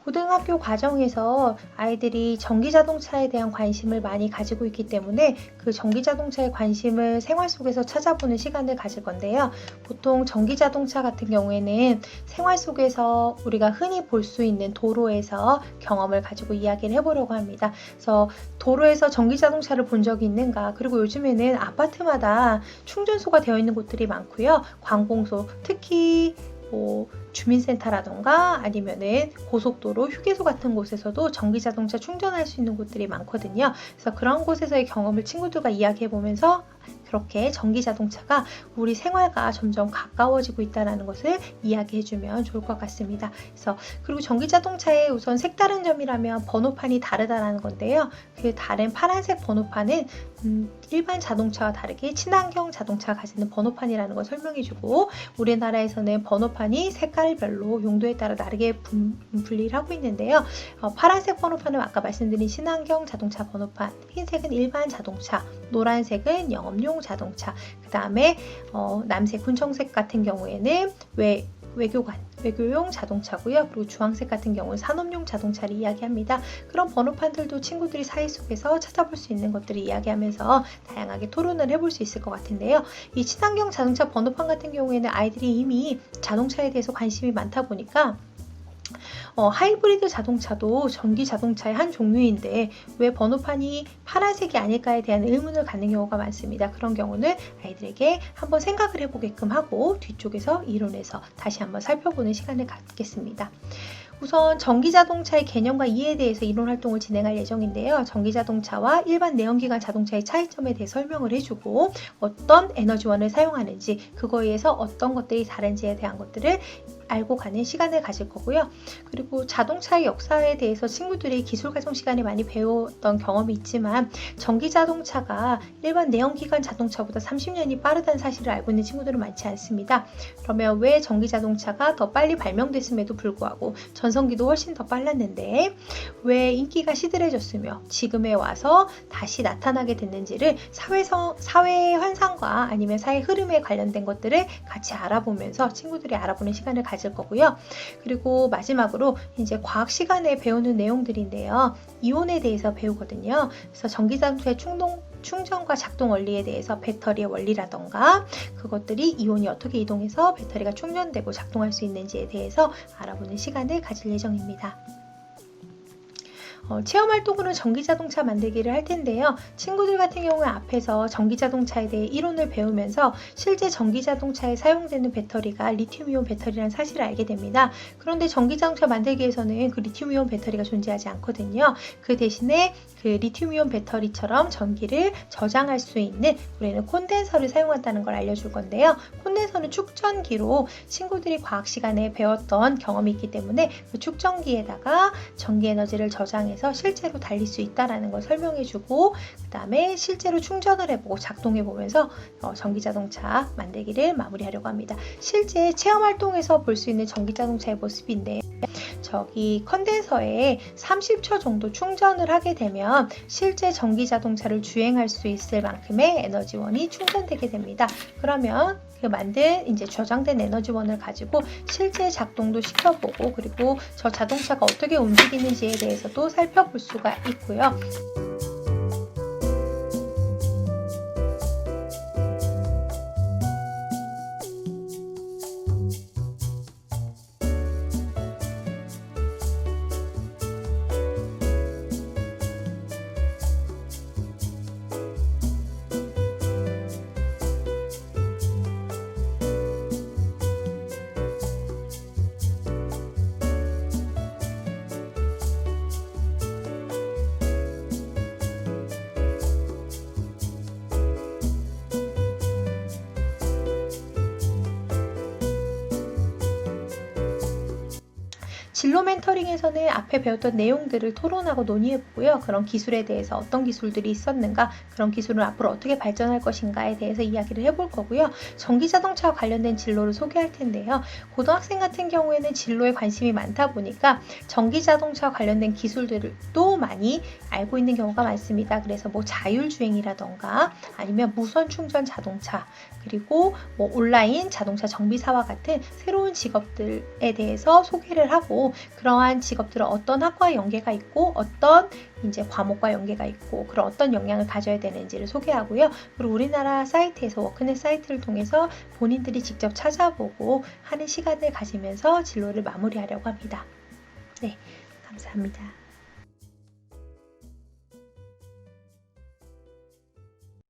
고등학교 과정에서 아이들이 전기자동차에 대한 관심을 많이 가지고 있기 때문에 그 전기자동차의 관심을 생활 속에서 찾아보는 시간을 가질 건데요. 보통 전기자동차 같은 경우에는 생활 속에서 우리가 흔히 볼 수 있는 도로에서 경험을 가지고 이야기를 해보려고 합니다. 그래서 도로에서 전기자동차를 본 적이 있는가? 그리고 요즘에는 아파트마다 충전소가 되어 있는 곳들이 많고요. 관공서, 특히 주민센터라던가 아니면은 고속도로, 휴게소 같은 곳에서도 전기자동차 충전할 수 있는 곳들이 많거든요. 그래서 그런 곳에서의 경험을 친구들과 이야기해보면서 그렇게 전기자동차가 우리 생활과 점점 가까워지고 있다는 것을 이야기해주면 좋을 것 같습니다. 그리고 전기자동차의 우선 색다른 점이라면 번호판이 다르다는 건데요. 그 다른 파란색 번호판은 일반 자동차와 다르게 친환경 자동차가 가지는 번호판이라는 걸 설명해주고, 우리나라에서는 번호판이 색깔별로 용도에 따라 다르게 분리를 하고 있는데요. 파란색 번호판은 아까 말씀드린 친환경 자동차 번호판, 흰색은 일반 자동차, 노란색은 영업용 자동차, 그 다음에 남색, 군청색 같은 경우에는 외교용 자동차고요. 그리고 주황색 같은 경우는 산업용 자동차를 이야기합니다. 그런 번호판들도 친구들이 사이 속에서 찾아볼 수 있는 것들을 이야기하면서 다양하게 토론을 해볼 수 있을 것 같은데요. 이 친환경 자동차 번호판 같은 경우에는 아이들이 이미 자동차에 대해서 관심이 많다 보니까 하이브리드 자동차도 전기 자동차의 한 종류인데 왜 번호판이 파란색이 아닐까에 대한 의문을 갖는 경우가 많습니다. 그런 경우는 아이들에게 한번 생각을 해보게끔 하고 뒤쪽에서 이론에서 다시 한번 살펴보는 시간을 갖겠습니다. 우선 전기자동차의 개념과 이해에 대해서 이론활동을 진행할 예정인데요. 전기자동차와 일반 내연기관 자동차의 차이점에 대해 설명을 해주고 어떤 에너지원을 사용하는지, 그거에 의해서 어떤 것들이 다른지에 대한 것들을 알고 가는 시간을 가질 거고요. 그리고 자동차의 역사에 대해서 친구들이 기술과정 시간에 많이 배웠던 경험이 있지만 전기자동차가 일반 내연기관 자동차보다 30년이 빠르다는 사실을 알고 있는 친구들은 많지 않습니다. 그러면 왜 전기자동차가 더 빨리 발명됐음에도 불구하고 전성기도 훨씬 더 빨랐는데 왜 인기가 시들해졌으며 지금에 와서 다시 나타나게 됐는지를 사회 현상과 아니면 사회 흐름에 관련된 것들을 같이 알아보면서 친구들이 알아보는 시간을 가질 거고요. 그리고 마지막으로 이제 과학 시간에 배우는 내용들인데요. 이온에 대해서 배우거든요. 그래서 전기자동차의 충전과 작동 원리에 대해서 배터리의 원리라던가 그것들이 이온이 어떻게 이동해서 배터리가 충전되고 작동할 수 있는지에 대해서 알아보는 시간을 가질 예정입니다. 체험활동으로는 전기자동차 만들기를 할 텐데요. 친구들 같은 경우에 앞에서 전기자동차에 대해 이론을 배우면서 실제 전기자동차에 사용되는 배터리가 리튬이온 배터리라는 사실을 알게 됩니다. 그런데 전기자동차 만들기에서는 그 리튬이온 배터리가 존재하지 않거든요. 그 대신에 그 리튬이온 배터리처럼 전기를 저장할 수 있는 우리는 콘덴서를 사용한다는 걸 알려줄 건데요. 콘덴서는 축전기로 친구들이 과학 시간에 배웠던 경험이 있기 때문에 그 축전기에다가 전기 에너지를 저장해서 실제로 달릴 수 있다는 걸 설명해주고 그 다음에 실제로 충전을 해보고 작동해보면서 전기자동차 만들기를 마무리하려고 합니다. 실제 체험활동에서 볼 수 있는 전기자동차의 모습인데 저기 컨덴서에 30초 정도 충전을 하게 되면 실제 전기자동차를 주행할 수 있을 만큼의 에너지원이 충전되게 됩니다. 그러면 그 만든 이제 저장된 에너지원을 가지고 실제 작동도 시켜보고 그리고 저 자동차가 어떻게 움직이는지에 대해서도 살펴볼 수가 있고요. 진로 멘토링에서는 앞에 배웠던 내용들을 토론하고 논의해보고요. 그런 기술에 대해서 어떤 기술들이 있었는가, 그런 기술은 앞으로 어떻게 발전할 것인가에 대해서 이야기를 해볼 거고요. 전기자동차와 관련된 진로를 소개할 텐데요. 고등학생 같은 경우에는 진로에 관심이 많다 보니까 전기자동차와 관련된 기술들도 많이 알고 있는 경우가 많습니다. 그래서 자율주행이라던가 아니면 무선 충전 자동차, 그리고 온라인 자동차 정비사와 같은 새로운 직업들에 대해서 소개를 하고 있고 그러한 직업들은 어떤 학과와 연계가 있고 어떤 이제 과목과 연계가 있고 그런 어떤 역량을 가져야 되는지를 소개하고요. 그리고 우리나라 사이트에서 워크넷 사이트를 통해서 본인들이 직접 찾아보고 하는 시간을 가지면서 진로를 마무리하려고 합니다. 네, 감사합니다.